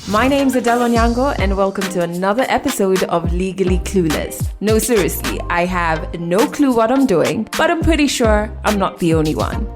My name's Adele Onyango and welcome to another episode of Legally Clueless. No, seriously, I have no clue what I'm doing, but I'm pretty sure I'm not the only one.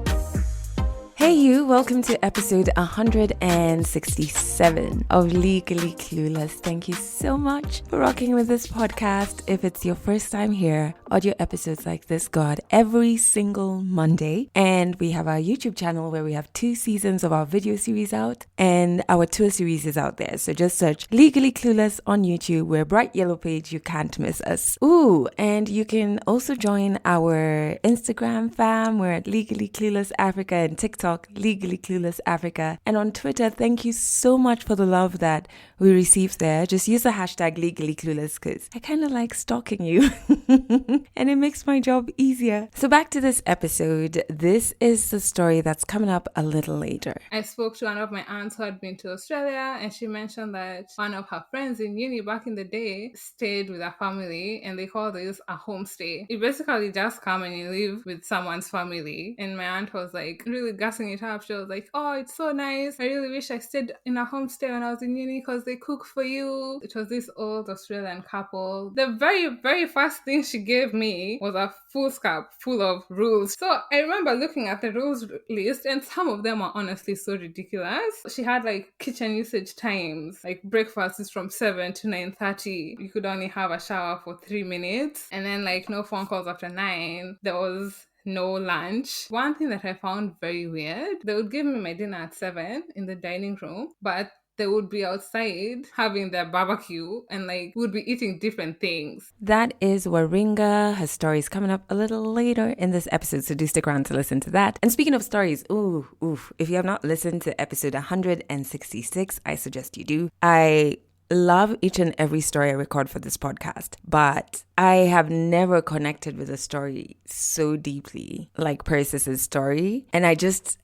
Hey you, welcome to episode 167 of Legally Clueless. Thank you so much for rocking with this podcast. If it's your first time here, audio episodes like this go out every single Monday. And we have our YouTube channel where we have 2 seasons of our video series out and our tour series is out there. So just search Legally Clueless on YouTube. We're a bright yellow page. You can't miss us. Ooh, and you can also join our Instagram fam. We're at Legally Clueless Africa and TikTok. Legally Clueless Africa, and on Twitter. Thank you so much for the love that we received there. Just use the hashtag Legally Clueless because I kind of like stalking you and it makes my job easier. So back to this episode. This is the story that's coming up a little later. I spoke to one of my aunts who had been to Australia, and she mentioned that one of her friends in uni back in the day stayed with her family, and they call this a homestay. You basically just come and you live with someone's family. And my aunt was like really gassing it up. She was like, oh, it's so nice. I really wish I stayed in a homestay when I was in uni because they cook for you. It was this old Australian couple. The very, very first thing she gave me was a foolscap full of rules. So I remember looking at the rules list, and some of them are honestly so ridiculous. She had like kitchen usage times, like breakfast is from 7 to 9:30. You could only have a shower for 3 minutes, and then like no phone calls after 9. There was no lunch. One thing that I found very weird, they would give me my dinner at 7 in the dining room, but they would be outside having their barbecue and like would be eating different things. That is Waringa. Her story is coming up a little later in this episode, so do stick around to listen to that. And speaking of stories, if you have not listened to episode 166, I suggest you do. I love each and every story I record for this podcast, but I have never connected with a story so deeply like Persis' story. And I just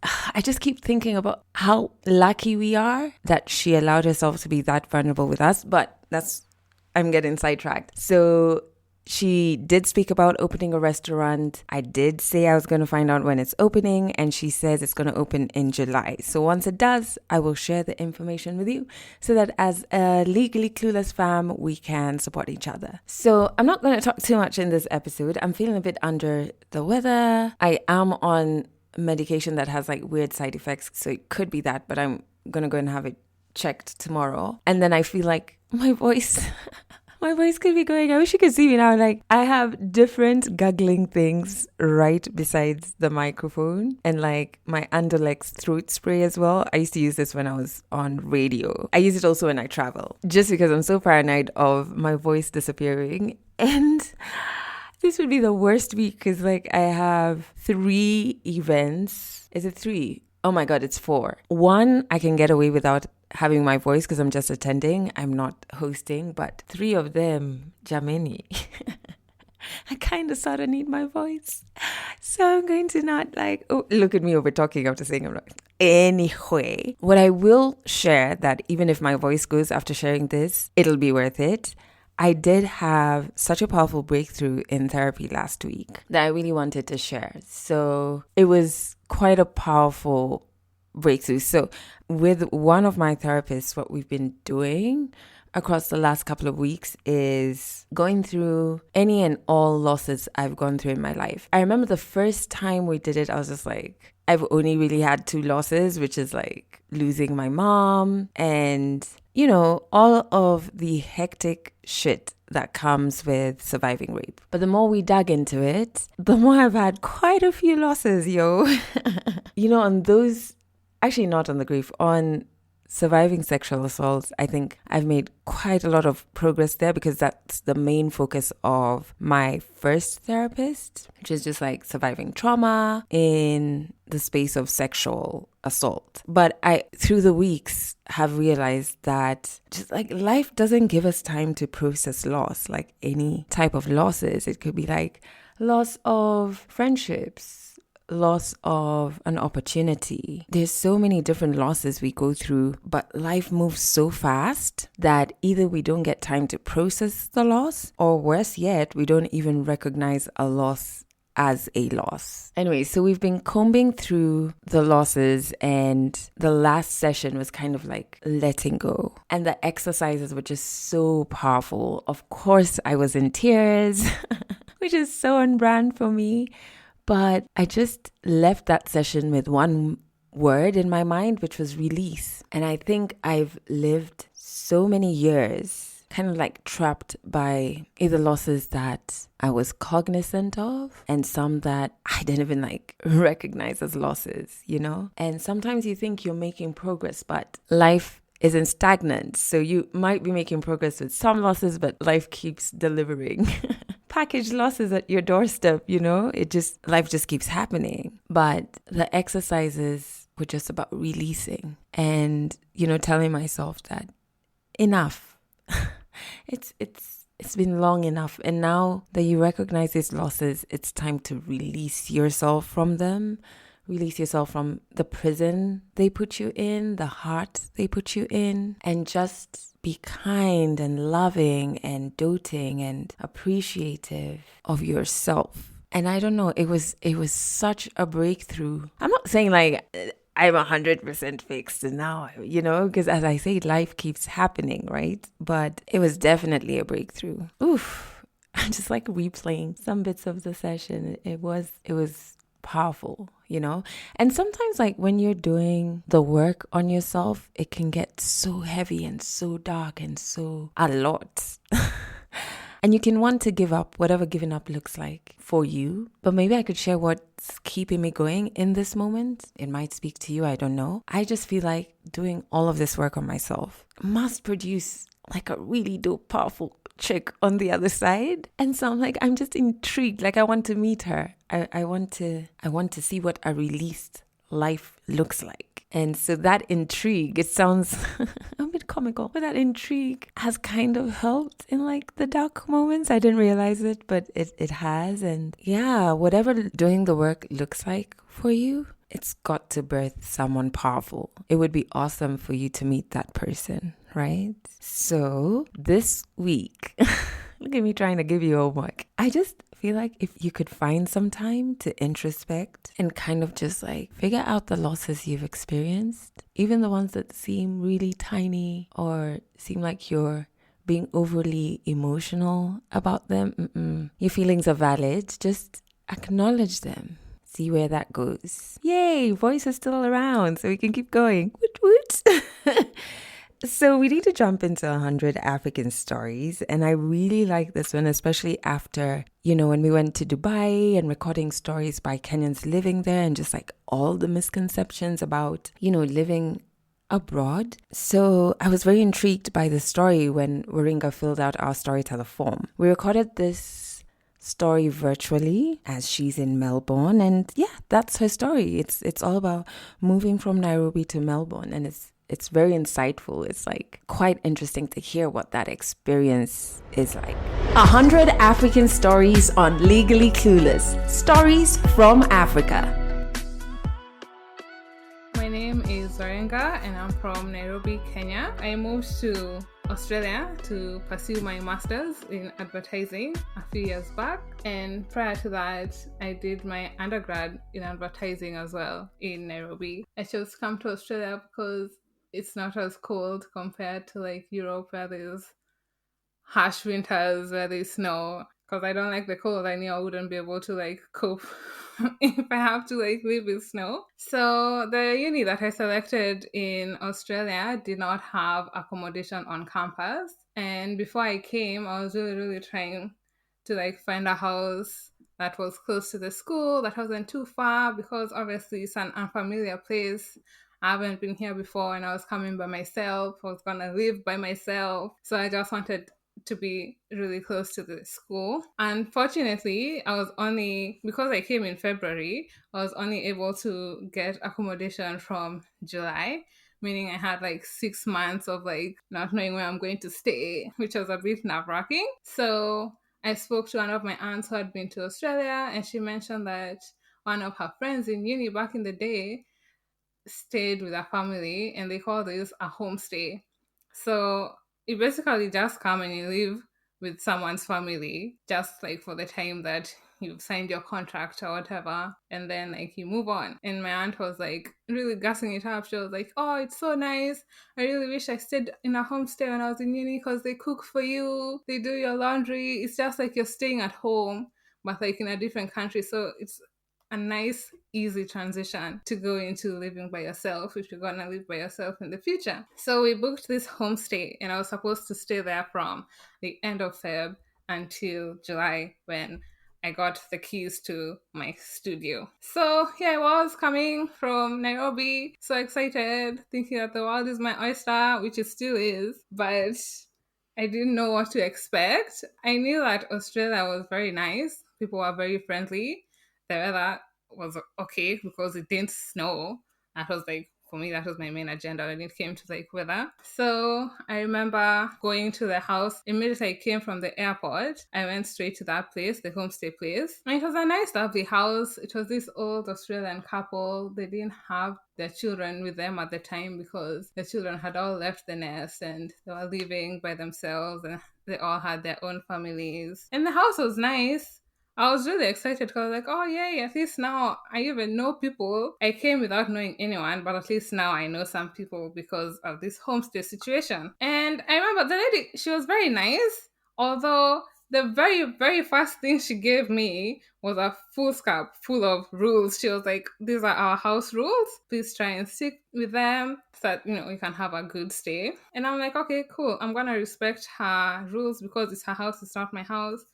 keep thinking about how lucky we are that she allowed herself to be that vulnerable with us. But I'm getting sidetracked. So she did speak about opening a restaurant. I did say I was going to find out when it's opening, and she says it's going to open in July. So once it does, I will share the information with you so that as a Legally Clueless fam, we can support each other. So I'm not going to talk too much in this episode. I'm feeling a bit under the weather. I am on medication that has like weird side effects, so it could be that, but I'm going to go and have it checked tomorrow. And then I feel like my voice could be going. I wish you could see me now. Like, I have different guggling things right besides the microphone, and like my Andolex throat spray as well. I used to use this when I was on radio. I use it also when I travel, just because I'm so paranoid of my voice disappearing. And this would be the worst week because like I have 3 events. Is it 3? Oh my God, it's 4. 1, I can get away without having my voice because I'm just attending. I'm not hosting, but 3 of them, Jamini, I kind of sort of need my voice. So I'm going to not like, oh, look at me over talking after saying I'm not. Anyway, what I will share that even if my voice goes after sharing this, it'll be worth it. I did have such a powerful breakthrough in therapy last week that I really wanted to share. So it was quite a powerful breakthrough. So with one of my therapists, what we've been doing across the last couple of weeks is going through any and all losses I've gone through in my life. I remember the first time we did it, I was just like, I've only really had 2 losses, which is like losing my mom and, you know, all of the hectic shit that comes with surviving rape. But the more we dug into it, the more I've had quite a few losses, yo. You know, on those, actually not on the grief, on surviving sexual assaults, I think I've made quite a lot of progress there because that's the main focus of my first therapist, which is just like surviving trauma in the space of sexual assault. But I, through the weeks, have realized that just like life doesn't give us time to process loss, like any type of losses. It could be like loss of friendships, loss of an opportunity. There's so many different losses we go through, but life moves so fast that either we don't get time to process the loss, or worse yet, we don't even recognize a loss as a loss. Anyway, so we've been combing through the losses, and the last session was kind of like letting go. And the exercises were just so powerful. Of course, I was in tears, which is so on brand for me. But I just left that session with one word in my mind, which was release. And I think I've lived so many years kind of like trapped by either losses that I was cognizant of and some that I didn't even like recognize as losses, you know? And sometimes you think you're making progress, but life isn't stagnant. So you might be making progress with some losses, but life keeps delivering packaged losses at your doorstep, you know? Life just keeps happening. But the exercises were just about releasing and, you know, telling myself that enough. It's been long enough, and now that you recognize these losses, it's time to release yourself from them. Release yourself from the prison they put you in, the heart they put you in, and just be kind and loving and doting and appreciative of yourself. And I don't know, it was such a breakthrough. I'm not saying like I'm 100% fixed now, you know, because as I say, life keeps happening, right? But it was definitely a breakthrough. Oof. I'm just like replaying some bits of the session. It was powerful, you know? And sometimes like when you're doing the work on yourself, it can get so heavy and so dark and so a lot. And you can want to give up, whatever giving up looks like for you. But maybe I could share what's keeping me going in this moment. It might speak to you, I don't know. I just feel like doing all of this work on myself must produce like a really dope, powerful chick on the other side. And so I'm just intrigued. Like I want to meet her. I want to see what a released life looks like. And so that intrigue, it sounds a bit comical, but that intrigue has kind of helped in like the dark moments. I didn't realize it, but it has. And yeah, whatever doing the work looks like for you, it's got to birth someone powerful. It would be awesome for you to meet that person, right? So this week, look at me trying to give you homework. I just feel like if you could find some time to introspect and kind of just like figure out the losses you've experienced, even the ones that seem really tiny or seem like you're being overly emotional about them. Your feelings are valid. Just acknowledge them. See where that goes. Yay, voice is still around, so we can keep going. Woot woot. So we need to jump into 100 African stories. And I really like this one, especially after, you know, when we went to Dubai and recording stories by Kenyans living there and just like all the misconceptions about, you know, living abroad. So I was very intrigued by the story when Waringa filled out our storyteller form. We recorded this story virtually as she's in Melbourne. And yeah, that's her story. It's all about moving from Nairobi to Melbourne. And it's very insightful. It's like quite interesting to hear what that experience is like. 100 African stories on Legally Clueless. Stories from Africa. My name is Zarenga and I'm from Nairobi, Kenya. I moved to Australia to pursue my master's in advertising a few years back. And prior to that, I did my undergrad in advertising as well in Nairobi. I chose to come to Australia because it's not as cold compared to like Europe where there's harsh winters, where there's snow. Because I don't like the cold, I knew I wouldn't be able to like cope if I have to like live with snow. So the uni that I selected in Australia did not have accommodation on campus. And before I came, I was really trying to like find a house that was close to the school, that wasn't too far, because obviously it's an unfamiliar place. I haven't been here before and I was coming by myself. I was going to live by myself. So I just wanted to be really close to the school. Unfortunately, because I came in February, I was only able to get accommodation from July, meaning I had like 6 months of like not knowing where I'm going to stay, which was a bit nerve-wracking. So I spoke to one of my aunts who had been to Australia, and she mentioned that one of her friends in uni back in the day stayed with a family, and they call this a homestay. So you basically just come and you live with someone's family just like for the time that you've signed your contract or whatever, and then like you move on. And my aunt was like really gassing it up. She was like, oh, it's so nice. I really wish I stayed in a homestay when I was in uni because they cook for you, they do your laundry. It's just like you're staying at home, but like in a different country. So it's a nice, easy transition to go into living by yourself if you're gonna live by yourself in the future. So we booked this homestay, and I was supposed to stay there from the end of Feb until July when I got the keys to my studio. So here I was coming from Nairobi, so excited, thinking that the world is my oyster, which it still is, but I didn't know what to expect. I knew that Australia was very nice. People were very friendly. The weather was okay because it didn't snow. That was like, for me, that was my main agenda when it came to like weather. So I remember going to the house. Immediately I came from the airport, I went straight to that place, the homestay place. And it was a nice, lovely house. It was this old Australian couple. They didn't have their children with them at the time because the children had all left the nest and they were living by themselves, and they all had their own families. And the house was nice. I was really excited because I was like, oh yay, at least now I even know people. I came without knowing anyone, but at least now I know some people because of this homestay situation. And I remember the lady, she was very nice, although the very, very first thing she gave me was a full scrap full of rules. She was like, these are our house rules. Please try and stick with them so that, you can have a good stay. And I'm like, okay, cool. I'm going to respect her rules because it's her house, it's not my house.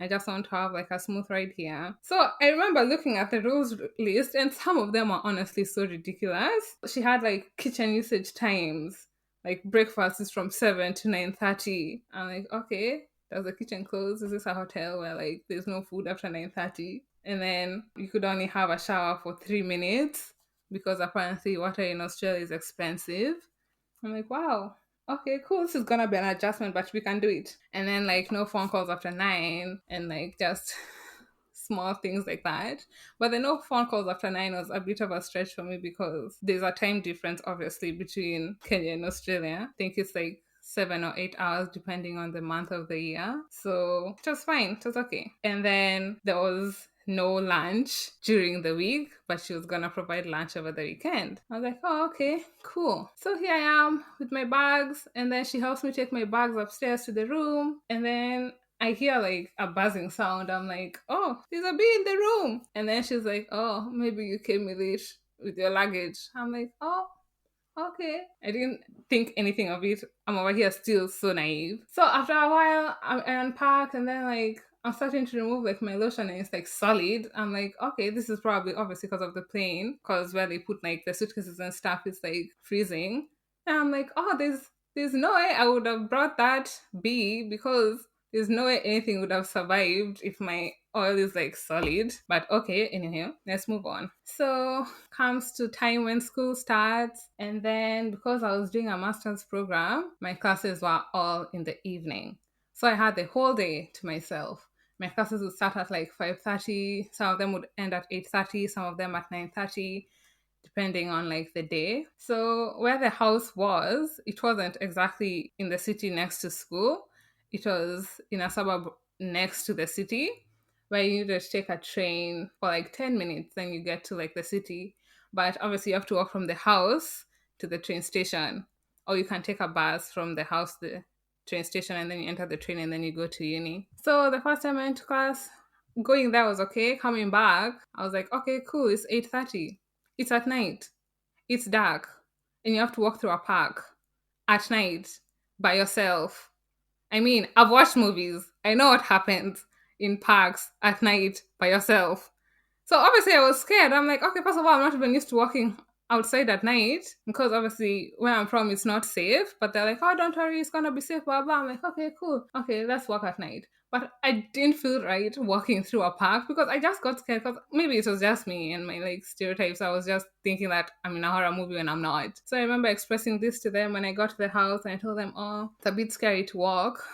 I just want to have like a smooth ride here. So I remember looking at the rules list, and some of them are honestly so ridiculous. She had like kitchen usage times, like breakfast is from 7 to 9:30. I'm like, okay, does the kitchen close? Is this a hotel where like there's no food after 9:30? And then you could only have a shower for 3 minutes because apparently water in Australia is expensive. I'm like, wow, okay, cool. This is gonna be an adjustment, but we can do it. And then like no phone calls after 9, and like just small things like that. But the no phone calls after 9 was a bit of a stretch for me because there's a time difference obviously between Kenya and Australia. I think it's like 7 or 8 hours depending on the month of the year. So it was fine. It was okay. And then there was no lunch during the week, but she was gonna provide lunch over the weekend. I was like, oh, okay, cool. So here I am with my bags, and then she helps me take my bags upstairs to the room, and then I hear like a buzzing sound. I'm like, oh, there's a bee in the room. And then she's like, oh, maybe you came with it with your luggage. I'm like, oh, okay. I didn't think anything of it. I'm over here still so naive. So after a while, I unpacked, and then like I'm starting to remove like my lotion, and it's like solid. I'm like, okay, this is probably obviously because of the plane, because where they put like the suitcases and stuff, it's like freezing. And I'm like, oh, there's no way I would have brought that bee because there's no way anything would have survived if my oil is like solid. But okay, anyhow, let's move on. So comes to time when school starts, and then because I was doing a master's program, my classes were all in the evening. So I had the whole day to myself. My classes would start at like 5:30. Some of them would end at 8:30, some of them at 9:30, depending on like the day. So where the house was, it wasn't exactly in the city next to school. It was in a suburb next to the city where you need to take a train for like 10 minutes, then you get to like the city. But obviously you have to walk from the house to the train station, or you can take a bus from the house to the train station, and then you enter the train and then you go to uni. So the first time I went to class, going there was okay. Coming back, I was like, okay, cool, it's 8:30. It's at night. It's dark. And you have to walk through a park at night by yourself. I mean, I've watched movies. I know what happens in parks at night by yourself. So obviously I was scared. I'm like, okay, first of all, I'm not even used to walking outside at night because obviously where I'm from it's not safe. But they're like, oh, don't worry, it's gonna be safe, blah blah. I'm like, okay, cool. Okay, let's walk at night. But I didn't feel right walking through a park because I just got scared because maybe it was just me and my like stereotypes. I was just thinking that I'm in a horror movie when I'm not. So I remember expressing this to them when I got to the house, and I told them, oh, it's a bit scary to walk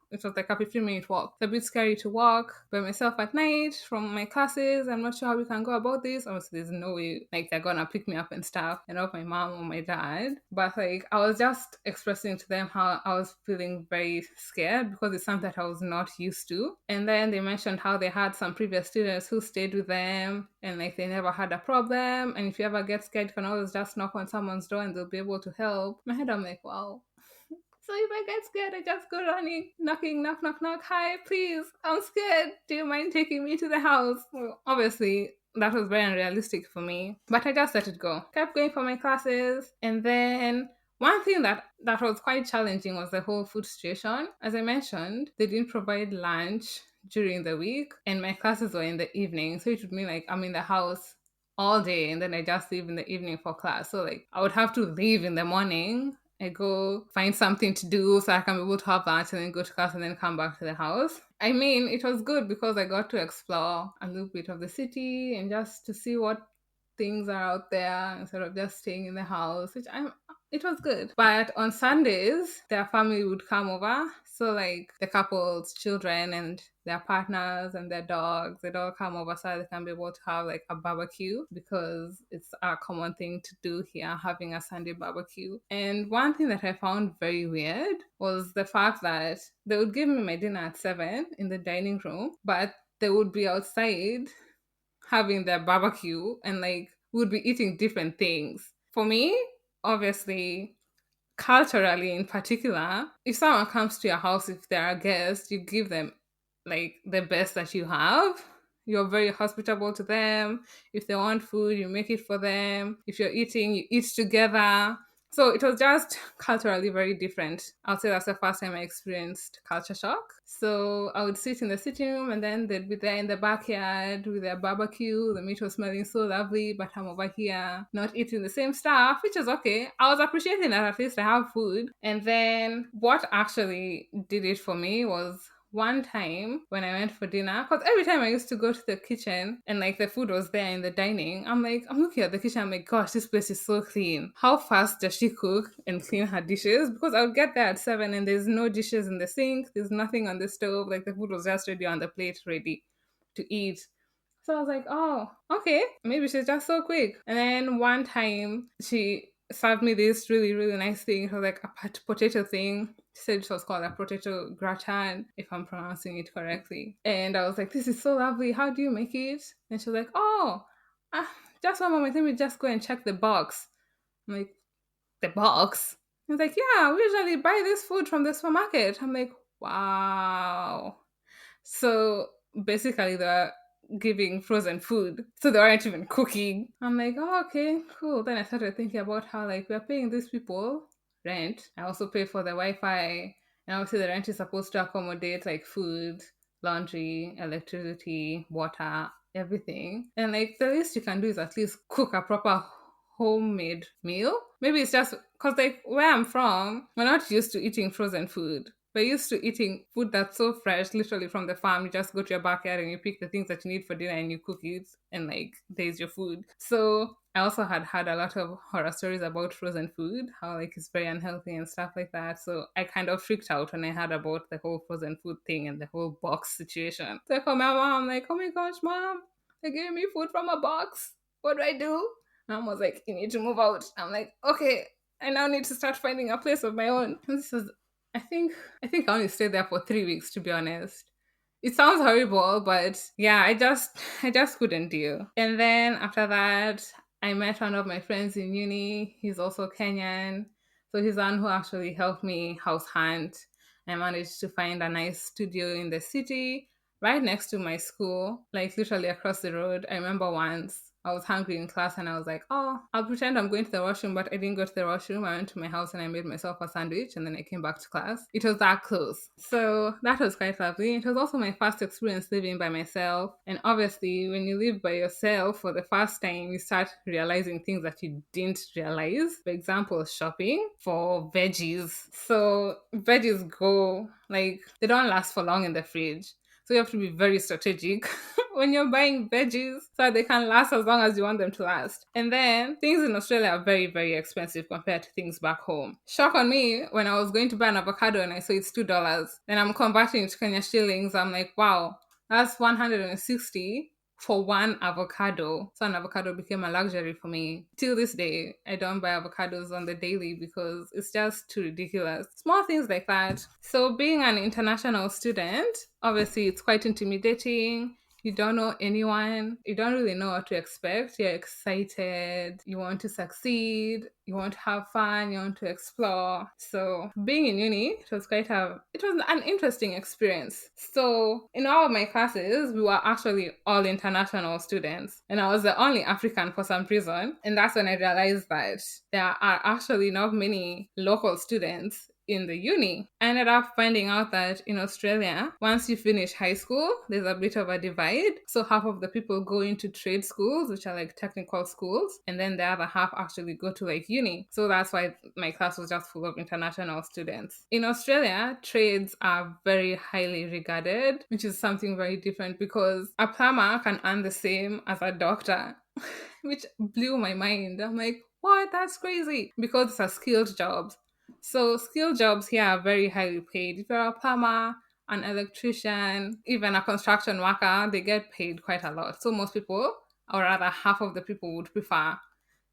It was like a 15-minute walk. It's a bit scary to walk by myself at night from my classes. I'm not sure how we can go about this. Obviously, there's no way like they're gonna pick me up and stuff, and not my mom or my dad. But like I was just expressing to them how I was feeling very scared because it's something that I was not used to. And then they mentioned how they had some previous students who stayed with them and like they never had a problem. And if you ever get scared, you can always just knock on someone's door and they'll be able to help. In my head, I'm like, wow. So if I get scared, I just go running, knocking, knock, knock, knock. Hi, please, I'm scared. Do you mind taking me to the house? Well, obviously, that was very unrealistic for me, but I just let it go. Kept going for my classes, and then one thing that was quite challenging was the whole food situation. As I mentioned, they didn't provide lunch during the week, and my classes were in the evening, so it would mean like I'm in the house all day, and then I just leave in the evening for class. So like I would have to leave in the morning. I go find something to do so I can be able to have lunch and then go to class and then come back to the house. I mean, it was good because I got to explore a little bit of the city and just to see what things are out there instead of just staying in the house, it was good. But on Sundays, their family would come over. So like the couple's children and their partners and their dogs, they'd all come over so they can be able to have like a barbecue because it's a common thing to do here, having a Sunday barbecue. And one thing that I found very weird was the fact that they would give me my dinner at 7 in the dining room, but they would be outside having their barbecue and like would be eating different things. For me, obviously, culturally in particular, if someone comes to your house, if they're a guest, you give them like the best that you have. You're very hospitable to them. If they want food, you make it for them. If you're eating, you eat together. So it was just culturally very different. I'll say that's the first time I experienced culture shock. So I would sit in the sitting room and then they'd be there in the backyard with their barbecue. The meat was smelling so lovely, but I'm over here not eating the same stuff, which is okay. I was appreciating that at least I have food. And then what actually did it for me was one time when I went for dinner, because every time I used to go to the kitchen and like the food was there in the dining, I'm looking at the kitchen, I'm like, gosh, this place is so clean. How fast does she cook and clean her dishes? Because I would get there at 7 and there's no dishes in the sink, there's nothing on the stove, like the food was just ready on the plate, ready to eat. So I was like, oh, okay, maybe she's just so quick. And then one time she served me this really, really nice thing. It was like a potato thing. She said it was called a potato gratin, if I'm pronouncing it correctly. And I was like, this is so lovely. How do you make it? And she was like, oh, just one moment. Let me just go and check the box. I'm like, the box? I was like, yeah, we usually buy this food from the supermarket. I'm like, wow. So basically, they're giving frozen food. So they weren't even cooking. I'm like, oh, okay, cool. Then I started thinking about how, like, we're paying these people rent. I also pay for the Wi Fi. And obviously, the rent is supposed to accommodate, like, food, laundry, electricity, water, everything. And, like, the least you can do is at least cook a proper homemade meal. Maybe it's just because, like, where I'm from, we're not used to eating frozen food. We're used to eating food that's so fresh, literally from the farm. You just go to your backyard and you pick the things that you need for dinner and you cook it, and like there's your food. So I also had a lot of horror stories about frozen food, how like it's very unhealthy and stuff like that. So I kind of freaked out when I heard about the whole frozen food thing and the whole box situation. So I called my mom, I'm like, oh my gosh, mom, they gave me food from a box. What do I do? Mom was like, you need to move out. I'm like, okay, I now need to start finding a place of my own. And this was I think I only stayed there for 3 weeks, to be honest. It sounds horrible, but yeah, I just couldn't deal. And then after that, I met one of my friends in uni. He's also Kenyan. So he's the one who actually helped me house hunt. I managed to find a nice studio in the city right next to my school, like literally across the road. I remember once I was hungry in class and I was like, oh, I'll pretend I'm going to the washroom, but I didn't go to the washroom. I went to my house and I made myself a sandwich and then I came back to class. It was that close. So that was quite lovely. It was also my first experience living by myself. And obviously, when you live by yourself for the first time, you start realizing things that you didn't realize. For example, shopping for veggies. So veggies go, like, they don't last for long in the fridge. So you have to be very strategic when you're buying veggies so that they can last as long as you want them to last. And then things in Australia are very, very expensive compared to things back home. Shock on me when I was going to buy an avocado and I saw it's $2. Then I'm converting it to Kenya shillings. I'm like, wow, that's 160 for one avocado. So an avocado became a luxury for me. Till this day, I don't buy avocados on the daily because it's just too ridiculous. Small things like that. So being an international student, obviously it's quite intimidating. You don't know anyone. You don't really know what to expect. You're excited. You want to succeed. You want to have fun. You want to explore. So being in uni, it was an interesting experience. So in all of my classes, we were actually all international students. And I was the only African for some reason. And that's when I realized that there are actually not many local students in the uni. I ended up finding out that in Australia, once you finish high school, there's a bit of a divide. So half of the people go into trade schools, which are like technical schools, and then the other half actually go to like uni. So that's why my class was just full of international students. In Australia, trades are very highly regarded, which is something very different because a plumber can earn the same as a doctor, which blew my mind. I'm like, what? That's crazy. Because it's a skilled job. So skilled jobs here are very highly paid. If you're a plumber, an electrician, even a construction worker, they get paid quite a lot. So most people, or rather half of the people, would prefer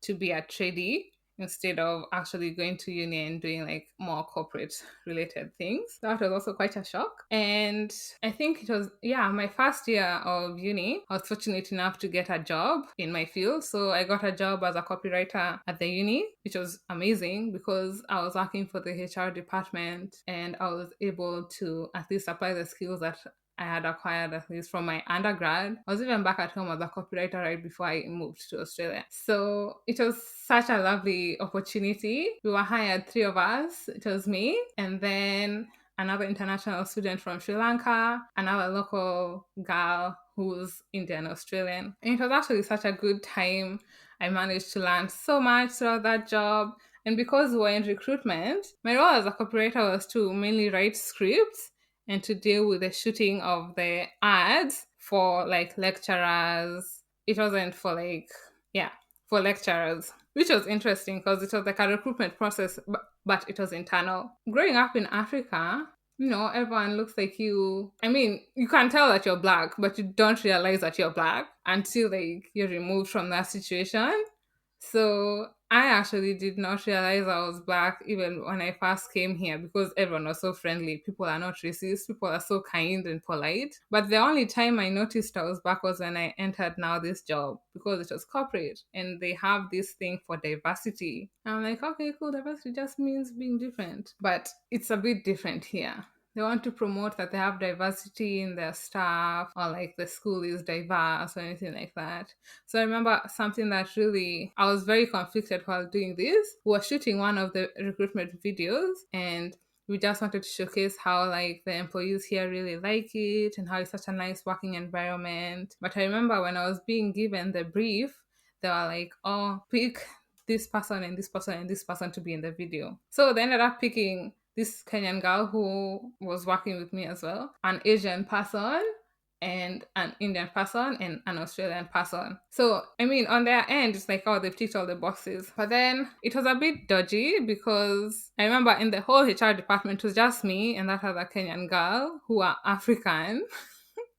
to be a tradie instead of actually going to uni and doing like more corporate related things. That was also quite a shock. And I think it was, my first year of uni, I was fortunate enough to get a job in my field. So I got a job as a copywriter at the uni, which was amazing because I was working for the HR department and I was able to at least apply the skills that I had acquired at least from my undergrad. I was even back at home as a copywriter right before I moved to Australia. So it was such a lovely opportunity. We were hired, 3 of us. It was me and then another international student from Sri Lanka, another local girl who's Indian Australian. And it was actually such a good time. I managed to learn so much throughout that job. And because we were in recruitment, my role as a copywriter was to mainly write scripts and to deal with the shooting of the ads for like lecturers. It wasn't for for lecturers, which was interesting because it was like a recruitment process, but it was internal. Growing up in Africa, everyone looks like you. I mean, you can tell that you're black, but you don't realize that you're black until like you're removed from that situation. So I actually did not realize I was black even when I first came here because everyone was so friendly. People are not racist. People are so kind and polite. But the only time I noticed I was black was when I entered now this job because it was corporate and they have this thing for diversity. I'm like, okay, cool. Diversity just means being different. But it's a bit different here. They want to promote that they have diversity in their staff or like the school is diverse or anything like that. So I remember something that really, I was very conflicted while doing this. We were shooting one of the recruitment videos and we just wanted to showcase how like the employees here really like it and how it's such a nice working environment. But I remember when I was being given the brief, they were like, oh, pick this person and this person and this person to be in the video. So they ended up picking this Kenyan girl who was working with me as well, an Asian person and an Indian person and an Australian person. So, I mean, on their end, it's like, oh, they've ticked all the boxes. But then it was a bit dodgy because I remember in the whole HR department, it was just me and that other Kenyan girl who are African.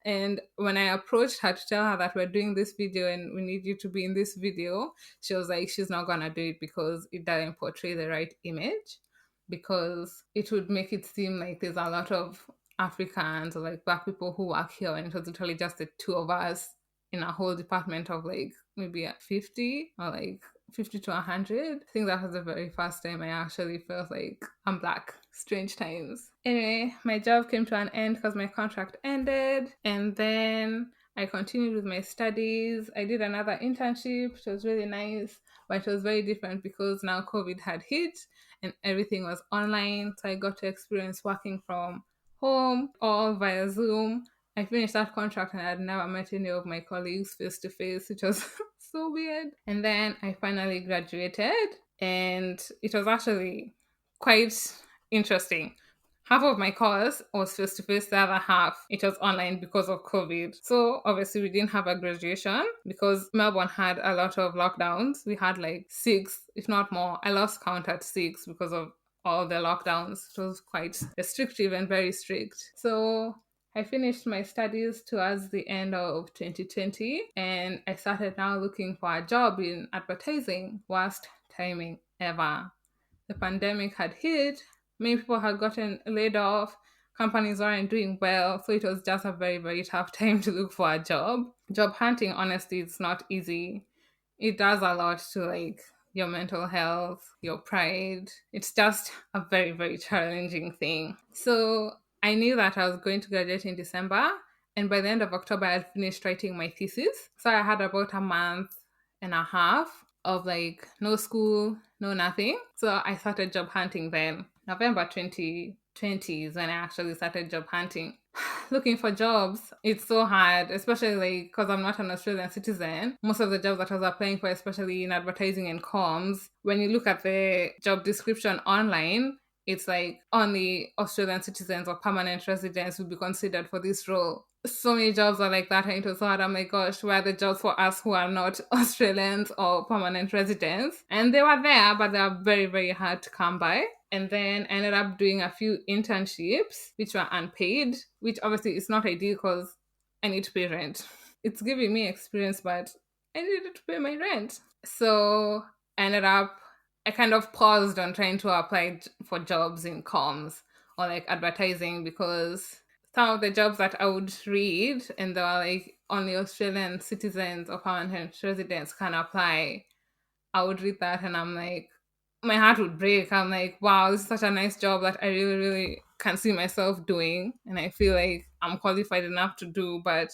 And when I approached her to tell her that we're doing this video and we need you to be in this video, she was like, she's not going to do it because it doesn't portray the right image, because it would make it seem like there's a lot of Africans or like black people who work here and it was literally just the 2 of us in a whole department of like maybe at 50 or like 50 to 100. I think that was the very first time I actually felt like I'm black. Strange times. Anyway, my job came to an end because my contract ended and then I continued with my studies. I did another internship, which was really nice, but it was very different because now COVID had hit and everything was online. So I got to experience working from home, all via Zoom. I finished that contract and I had never met any of my colleagues face to face, which was so weird. And then I finally graduated and it was actually quite interesting. half of my course was face to face, the other half it was online because of COVID. So obviously we didn't have a graduation because Melbourne had a lot of lockdowns. We had like six, if not more. I lost count at six because of all the lockdowns. It was quite restrictive and very strict. So I finished my studies towards the end of 2020 and I started now looking for a job in advertising. Worst timing ever. The pandemic had hit, many people had gotten laid off, companies weren't doing well, so it was just a very, very tough time to look for a job. Job hunting, honestly, it's not easy. It does a lot to like your mental health, your pride. It's just a very, very challenging thing. So I knew that I was going to graduate in December, and by the end of October, I had finished writing my thesis. So I had about a month and a half of like no school, no nothing. So I started job hunting then. November 2020 is when I actually started job hunting. Looking for jobs, it's so hard, especially like because I'm not an Australian citizen. Most of the jobs that I was applying for, especially in advertising and comms, when you look at the job description online, it's like only Australian citizens or permanent residents will be considered for this role. So many jobs are like that, and it was hard. I'm like, gosh, where are the jobs for us who are not Australians or permanent residents? And they were there, but they are very, very hard to come by. And then I ended up doing a few internships, which were unpaid, which obviously is not ideal because I need to pay rent. It's giving me experience, but I needed to pay my rent. So I ended up, I kind of paused on trying to apply for jobs in comms or like advertising because some of the jobs that I would read and they were like only Australian citizens or permanent residents can apply. I would read that and I'm like, my heart would break. I'm like, wow, this is such a nice job that I really, really can see myself doing. And I feel like I'm qualified enough to do, but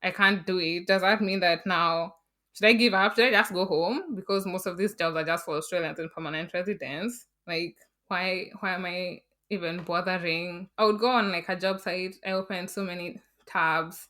I can't do it. Does that mean that now, should I give up? Should I just go home? Because most of these jobs are just for Australians and permanent residents. Like, why am I even bothering? I would go on like a job site. I opened so many tabs.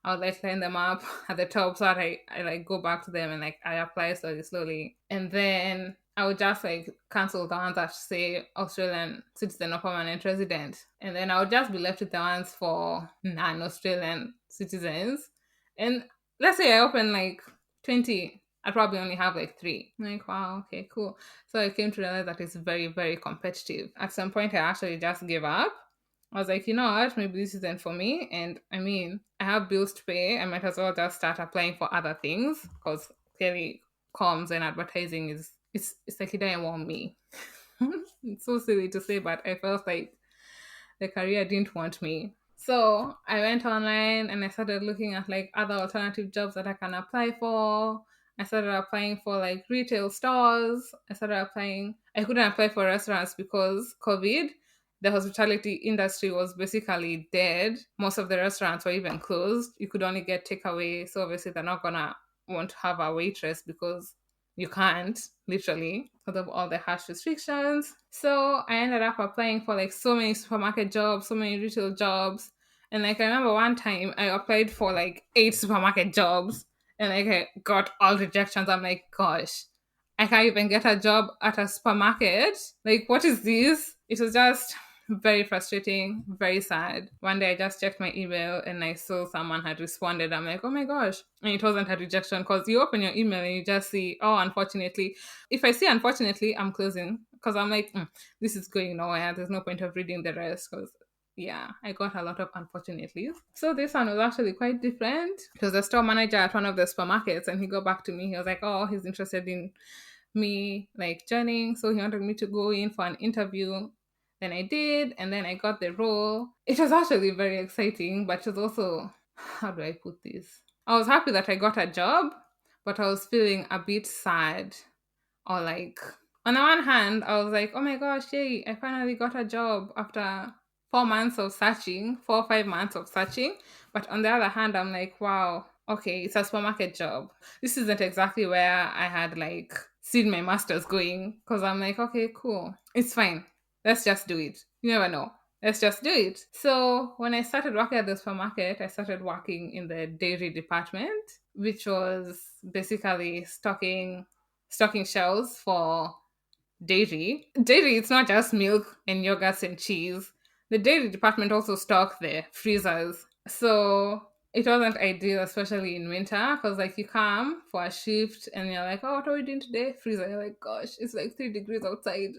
I would like line them up at the top so that I like go back to them and like I apply slowly. And then I would just like cancel the ones that say Australian citizen or permanent resident. And then I would just be left with the ones for non-Australian citizens. And let's say I open like 20, I probably only have like three. I'm like, wow, okay, cool. So I came to realize that it's very, very competitive. At some point, I actually just gave up. I was like, you know what, maybe this isn't for me. And I mean, I have bills to pay. I might as well just start applying for other things because clearly comms and advertising is it's like it didn't want me. It's so silly to say, but I felt like the career didn't want me. So I went online and I started looking at like other alternative jobs that I can apply for. I started applying for like retail stores. I started applying. I couldn't apply for restaurants because COVID. The hospitality industry was basically dead. Most of the restaurants were even closed. You could only get takeaway. So obviously they're not gonna want to have a waitress because you can't literally because of all the harsh restrictions. So I ended up applying for like so many supermarket jobs, so many retail jobs. And like I remember one time I applied for like 8 supermarket jobs and like I got all rejections. I'm like, gosh, I can't even get a job at a supermarket. Like, what is this? It was just very frustrating, very sad. One day I just checked my email and I saw someone had responded. I'm like, oh my gosh. And it wasn't a rejection because you open your email and you just see, oh, unfortunately. If I see unfortunately, I'm closing because I'm like, this is going nowhere. There's no point of reading the rest because yeah, I got a lot of unfortunately. So this one was actually quite different. It was the store manager at one of the supermarkets and he got back to me. He was like, oh, he's interested in me like joining. So he wanted me to go in for an interview. Then I did, and then I got the role. It was actually very exciting, but it was also, how do I put this? I was happy that I got a job, but I was feeling a bit sad. Or like, on the one hand, I was like, oh my gosh, yay, I finally got a job after 4 months of searching, 4 or 5 months of searching. But on the other hand, I'm like, wow, okay, it's a supermarket job. This isn't exactly where I had like seen my master's going. Because I'm like, okay, cool. It's fine. Let's just do it. You never know. Let's just do it. So when I started working at the supermarket, I started working in the dairy department, which was basically stocking shelves for dairy. Dairy, it's not just milk and yogurts and cheese. the dairy department also stocked the freezers. So it wasn't ideal, especially in winter, because like you come for a shift and you're like, oh, what are we doing today? Freezer. You're like, gosh, it's like 3 degrees outside.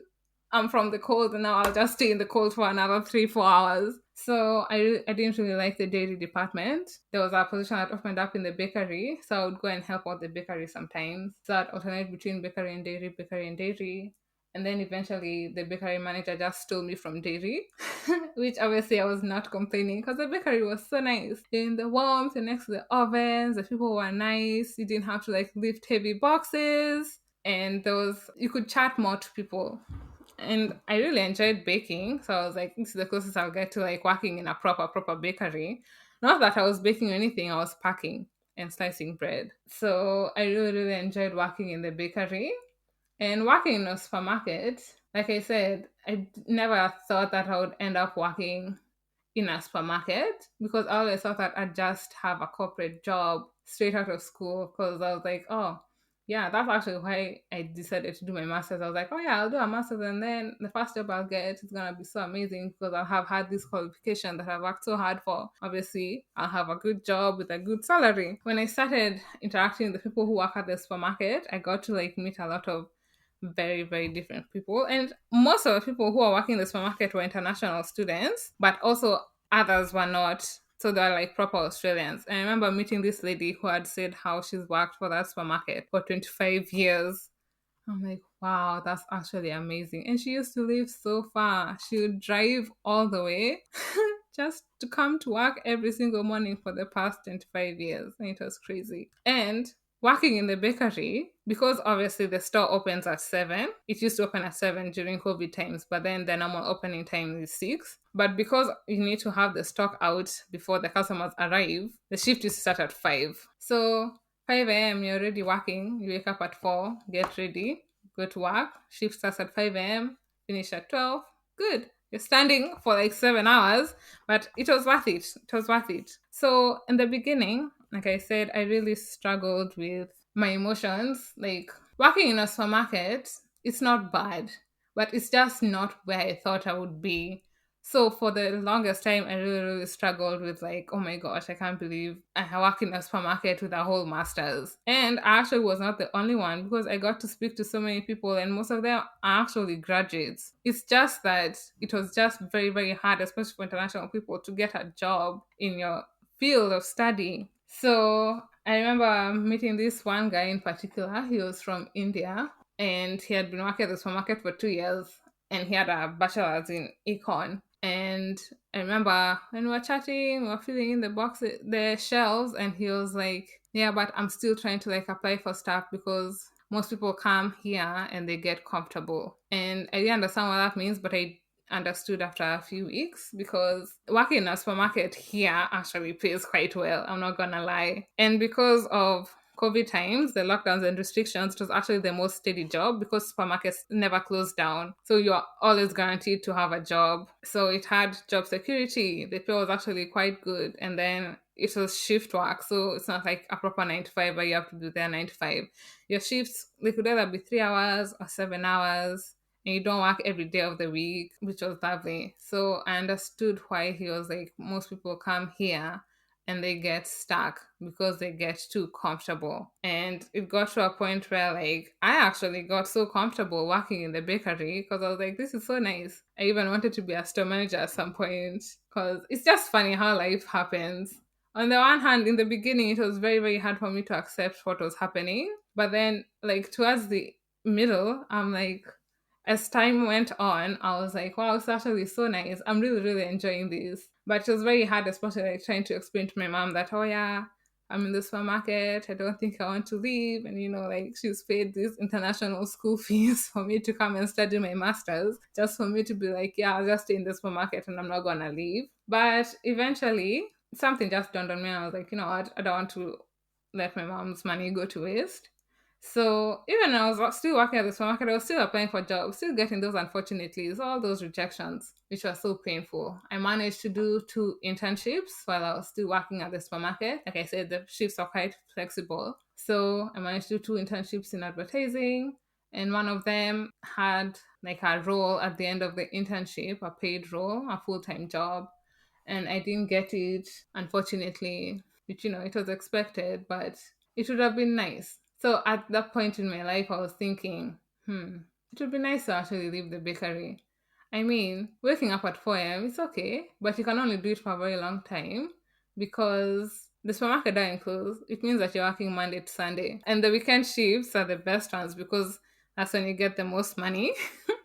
I'm from the cold, and now I'll just stay in the cold for another 3-4 hours. So I didn't really like the dairy department. There was a position that opened up in the bakery, so I would go and help out the bakery sometimes. So I'd alternate between bakery and dairy, bakery and dairy. And then eventually the bakery manager just stole me from dairy, which obviously I was not complaining because the bakery was so nice. In the warmth and next to the ovens, the people were nice. You didn't have to like lift heavy boxes, and you could chat more to people. And I really enjoyed baking, so I was like, this is the closest I'll get to like working in a proper bakery. Not that I was baking or anything, I was packing and slicing bread. So I really enjoyed working in the bakery. And working in a supermarket, like I said, never thought that I would end up working in a supermarket because I always thought that I'd just have a corporate job straight out of school because I was like, oh, yeah, that's actually why I decided to do my master's. I was like, oh, yeah, I'll do a master's and then the first job I'll get is going to be so amazing because I'll have had this qualification that I've worked so hard for. Obviously, I'll have a good job with a good salary. When I started interacting with the people who work at the supermarket, I got to like meet a lot of very different people, and most of the people who are working in the supermarket were international students, but also others were not, so they're like proper Australians. And I remember meeting this lady who had said how she's worked for that supermarket for 25 years. I'm like, wow, that's actually amazing. And she used to live so far. She would drive all the way just to come to work every single morning for the past 25 years. And it was crazy. And working in the bakery, because obviously the store opens at 7, it used to open at 7 during COVID times, but then the normal opening time is 6. But because you need to have the stock out before the customers arrive, the shift used to start at 5. So 5 a.m., you're already working. You wake up at 4, get ready, go to work. Shift starts at 5 a.m., finish at 12. Good. You're standing for like 7 hours, but it was worth it. It was worth it. So in the beginning, like I said, I really struggled with my emotions. Like working in a supermarket, it's not bad, but it's just not where I thought I would be. So for the longest time, I really struggled with like, oh my gosh, I can't believe I work in a supermarket with a whole master's. And I actually was not the only one because I got to speak to so many people and most of them are actually graduates. It's just that it was just very hard, especially for international people, to get a job in your field of study. So I remember meeting this one guy in particular. He was from India and he had been working at the supermarket for 2 years and he had a bachelor's in econ. And I remember when we were chatting, we were filling in the shelves, and he was like, yeah, but I'm still trying to like apply for stuff because most people come here and they get comfortable. And I didn't understand what that means, but I understood after a few weeks because working in a supermarket here actually pays quite well. I'm not gonna lie. And because of COVID times, the lockdowns and restrictions, it was actually the most steady job because supermarkets never closed down. So you're always guaranteed to have a job. So it had job security. The pay was actually quite good. And then it was shift work. So it's not like a proper 9 to 5 where you have to do their 9 to 5. Your shifts, they could either be 3 hours or 7 hours. And you don't work every day of the week, which was lovely. So I understood why he was like, most people come here and they get stuck because they get too comfortable. And it got to a point where like I actually got so comfortable working in the bakery because I was like, this is so nice. I even wanted to be a store manager at some point because it's just funny how life happens. On the one hand, in the beginning, it was very hard for me to accept what was happening. But then like towards the middle, I'm like, as time went on, I was like, wow, it's actually so nice. I'm really enjoying this. But it was very hard, especially like trying to explain to my mom that, oh yeah, I'm in the supermarket. I don't think I want to leave. And, like she's paid these international school fees for me to come and study my master's just for me to be like, yeah, I'll just stay in the supermarket and I'm not going to leave. But eventually, something just dawned on me. And I was like, you know what? I don't want to let my mom's money go to waste. So even when I was still working at the supermarket, I was still applying for jobs, still getting those unfortunately, all those rejections, which was so painful. I managed to do 2 internships while I was still working at the supermarket. Like I said, the shifts are quite flexible. So I managed to do 2 internships in advertising, and one of them had like a role at the end of the internship, a paid role, a full-time job. And I didn't get it, unfortunately, which, it was expected, but it would have been nice. So at that point in my life, I was thinking, it would be nice to actually leave the bakery. I mean, waking up at 4 a.m. is okay, but you can only do it for a very long time because the supermarket doesn't close. It means that you're working Monday to Sunday. And the weekend shifts are the best ones because that's when you get the most money.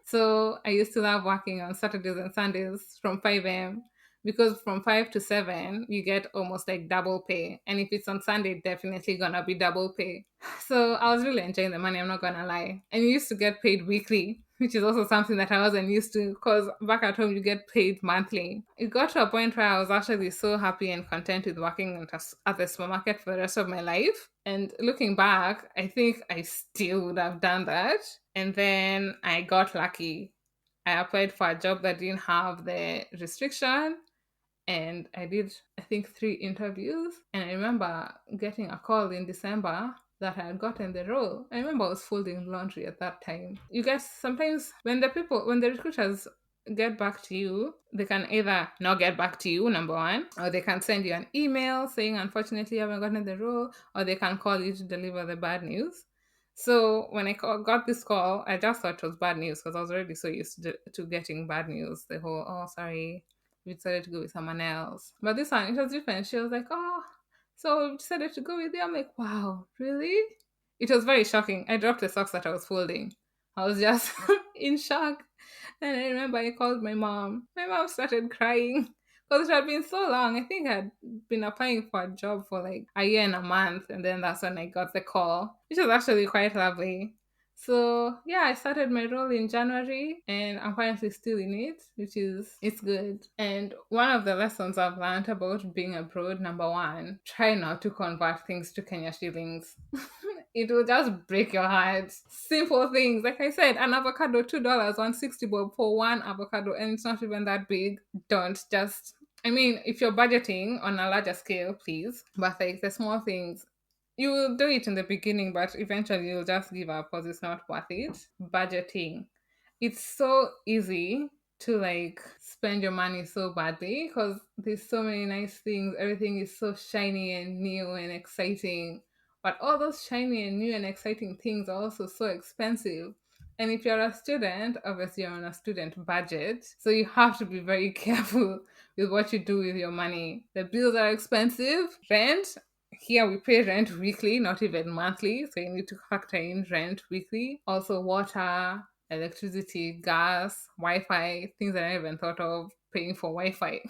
So I used to love working on Saturdays and Sundays from 5 a.m. because from 5 to 7, you get almost like double pay. And if it's on Sunday, definitely gonna be double pay. So I was really enjoying the money, I'm not gonna lie. And you used to get paid weekly, which is also something that I wasn't used to because back at home, you get paid monthly. It got to a point where I was actually so happy and content with working at the supermarket for the rest of my life. And looking back, I think I still would have done that. And then I got lucky. I applied for a job that didn't have the restriction, and I did, I think, 3 interviews. And I remember getting a call in December that I had gotten the role. I remember I was folding laundry at that time. You guys, sometimes when the recruiters get back to you, they can either not get back to you, number one, or they can send you an email saying, unfortunately, you haven't gotten the role, or they can call you to deliver the bad news. So when I got this call, I just thought it was bad news because I was already so used to getting bad news. The whole, oh, sorry, we decided to go with someone else. But this one, it was different. She was like, oh, so we decided to go with you. I'm like, wow, really? It was very shocking. I dropped the socks that I was folding. I was just in shock. And I remember I called my mom. My mom started crying because it had been so long. I think I'd been applying for a job for like a year and a month. And then that's when I got the call, which was actually quite lovely. So yeah, I started my role in January and I'm currently still in it, which is it's good. And one of the lessons I've learned about being abroad, number one, try not to convert things to Kenya shillings. It will just break your heart. Simple things. Like I said, an avocado, $2, 160 bob for one avocado, and it's not even that big. Don't just I mean, if you're budgeting on a larger scale, please. But like the small things, you will do it in the beginning, but eventually you'll just give up because it's not worth it. Budgeting. It's so easy to like spend your money so badly because there's so many nice things. Everything is so shiny and new and exciting. But all those shiny and new and exciting things are also so expensive. And if you're a student, obviously you're on a student budget. So you have to be very careful with what you do with your money. The bills are expensive. Rent, here we pay rent weekly, not even monthly. So you need to factor in rent weekly. Also water, electricity, gas, Wi-Fi, things I never even thought of paying for Wi-Fi.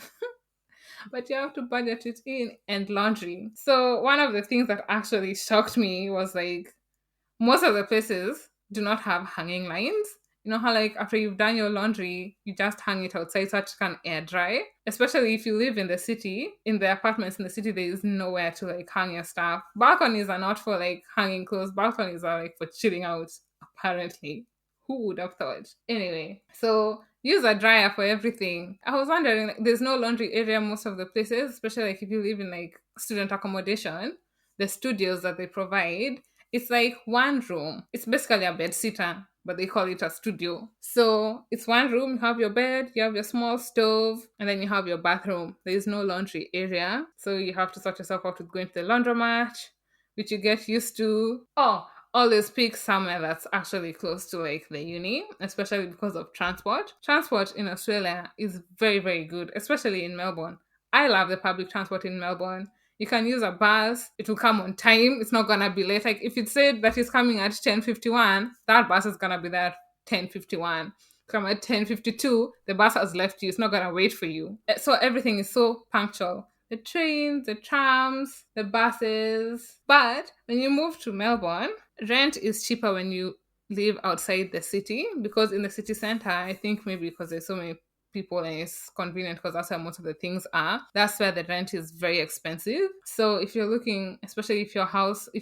But you have to budget it in, and laundry. So one of the things that actually shocked me was like most of the places do not have hanging lines. You know how like after you've done your laundry, you just hang it outside so it can air dry. Especially if you live in the city, in the apartments in the city, there is nowhere to like hang your stuff. Balconies are not for like hanging clothes. Balconies are like for chilling out, apparently. Who would have thought? Anyway, so use a dryer for everything. I was wondering, like, there's no laundry area most of the places, especially like if you live in like student accommodation, the studios that they provide, it's like one room. It's basically a bed sitter, but they call it a studio. So it's one room, you have your bed, you have your small stove, and then you have your bathroom. There is no laundry area. So you have to sort yourself out with going to the laundromat, which you get used to. Oh, always pick somewhere that's actually close to like the uni, especially because of transport. Transport in Australia is very, very good, especially in Melbourne. I love the public transport in Melbourne. You can use a bus, it will come on time, it's not gonna be late. Like if it said that it's coming at 10:51, that bus is gonna be there at 10:51. Come at 10:52, the bus has left you, it's not gonna wait for you. So everything is so punctual. The trains, the trams, the buses. But when you move to Melbourne, rent is cheaper when you live outside the city because in the city center, I think maybe because there's so many people and it's convenient because that's where most of the things are. That's where the rent is very expensive. So if you're looking, especially if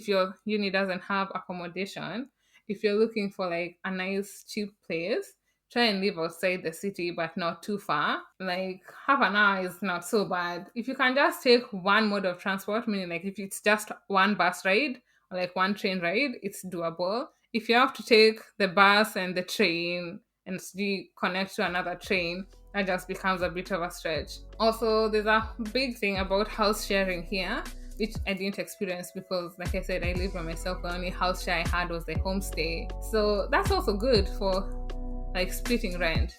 your uni doesn't have accommodation, if you're looking for like a nice cheap place, try and live outside the city but not too far. Like half an hour is not so bad. If you can just take one mode of transport, meaning like if it's just one bus ride or like one train ride, it's doable. If you have to take the bus and the train and you connect to another train, that just becomes a bit of a stretch. Also, there's a big thing about house sharing here, which I didn't experience because, like I said, I live by myself. The only house share I had was the homestay. So that's also good for like splitting rent.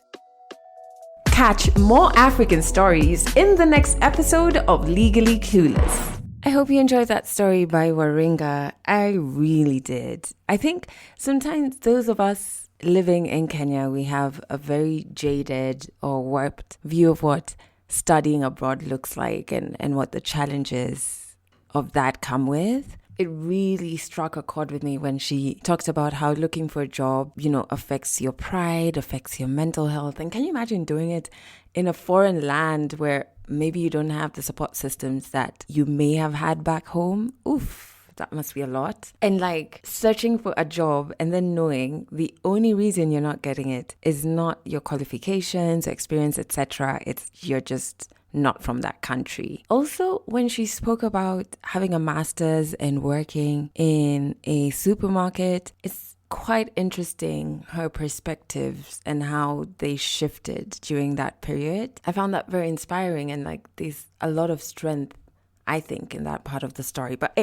Catch more African stories in the next episode of Legally Clueless. I hope you enjoyed that story by Waringa. I really did. I think sometimes those of us living in Kenya, we have a very jaded or warped view of what studying abroad looks like and what the challenges of that come with. It really struck a chord with me when she talked about how looking for a job, affects your pride, affects your mental health. And can you imagine doing it in a foreign land where maybe you don't have the support systems that you may have had back home? Oof. That must be a lot. And like searching for a job and then knowing the only reason you're not getting it is not your qualifications, experience, etc. It's you're just not from that country. Also, when she spoke about having a master's and working in a supermarket, it's quite interesting her perspectives and how they shifted during that period. I found that very inspiring and like there's a lot of strength, I think, in that part of the story. But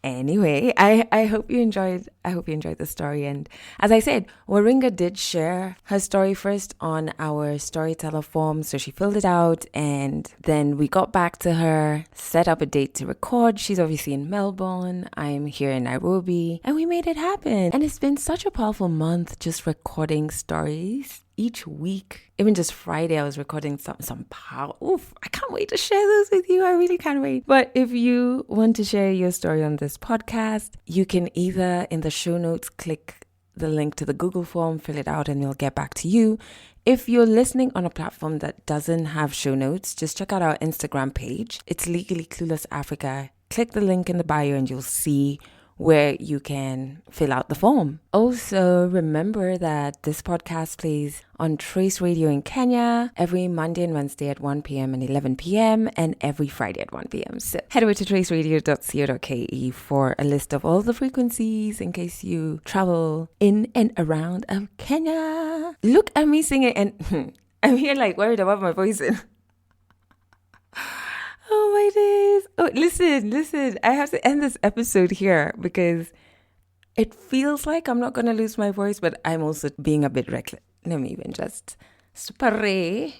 anyway, I hope you enjoyed the story. And as I said, Waringa did share her story first on our storyteller form. So she filled it out and then we got back to her, set up a date to record. She's obviously in Melbourne. I'm here in Nairobi and we made it happen. And it's been such a powerful month just recording stories. Each week, even just Friday, I was recording some power. Oof, I can't wait to share those with you. I really can't wait. But if you want to share your story on this podcast, you can either in the show notes click the link to the Google form, fill it out, and it'll get back to you. If you're listening on a platform that doesn't have show notes, just check out our Instagram page. It's Legally Clueless Africa. Click the link in the bio and you'll see where you can fill out the form. Also, remember that this podcast plays on Trace Radio in Kenya every Monday and Wednesday at 1 p.m. and 11 p.m. and every Friday at 1 p.m. So head over to traceradio.co.ke for a list of all the frequencies in case you travel in and around of Kenya. Look at me singing and I'm here like worried about my voice. Oh my days. Oh, listen. I have to end this episode here because it feels like I'm not going to lose my voice, but I'm also being a bit reckless. Let me even just spray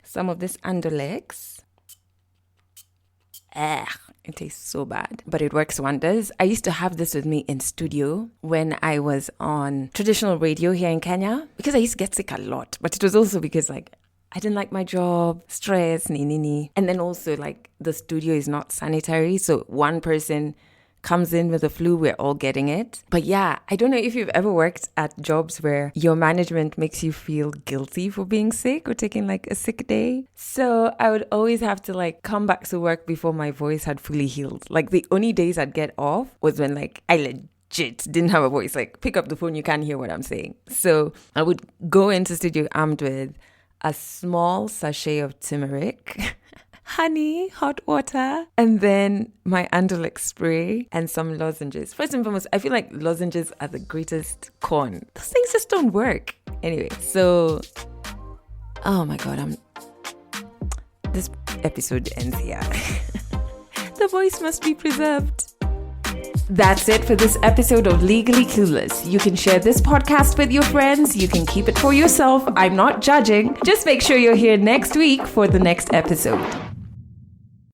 some of this Underlex. It tastes so bad, but it works wonders. I used to have this with me in studio when I was on traditional radio here in Kenya because I used to get sick a lot, but it was also because like I didn't like my job, stress, And then also like the studio is not sanitary. So one person comes in with the flu, we're all getting it. But yeah, I don't know if you've ever worked at jobs where your management makes you feel guilty for being sick or taking like a sick day. So I would always have to like come back to work before my voice had fully healed. Like the only days I'd get off was when like I legit didn't have a voice. Like pick up the phone, you can't hear what I'm saying. So I would go into studio armed with a small sachet of turmeric, honey, hot water, and then my Underlex spray and some lozenges. First and foremost, I feel like lozenges are the greatest con. Those things just don't work. Anyway, so, oh my God, this episode ends here. The voice must be preserved. That's it for this episode of Legally Clueless. You can share this podcast with your friends. You can keep it for yourself. I'm not judging. Just make sure you're here next week for the next episode.